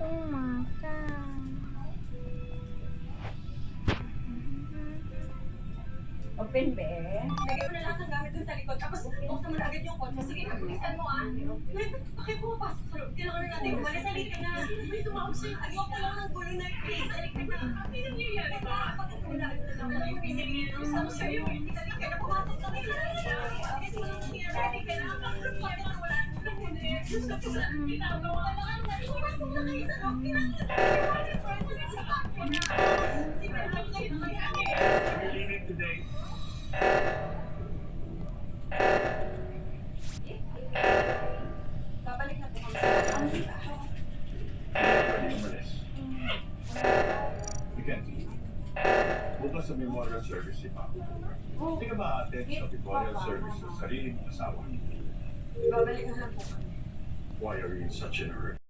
gustong makan. Open, be. Lagay mo na lahat ng gamit dun sa likod. Tapos, buksan mo na agad yung kotse. Sige, napulisan mo ah. Bakit pumapasok sa loob? Kailangan na natin umalis. Halika na. May tumawag sa'yo. Ayoko lang ng gulo na yung halika na. Ano yung nangyayari ba? Bakit wala na naman yung pinagyan? Gusto mo sa'yo. Halika na, pumasok ka na. Kasi walang nangyayari. Halika na. Bakit wala na gusto ko sa ginagawa. Kailangan na. Pumasok na kayo sa loob. Kailangan na. Sa ako na. Sige, lang kayo nangyayari. We're leaving today. Babalik na po kami sa Pwede umalis. Mackenzie, bukas sa memorial service si Papa. Hindi ka ma-attend sa memorial service sa sarili mong asawa. Babalik na lang po kami. Why are you in such a hurry?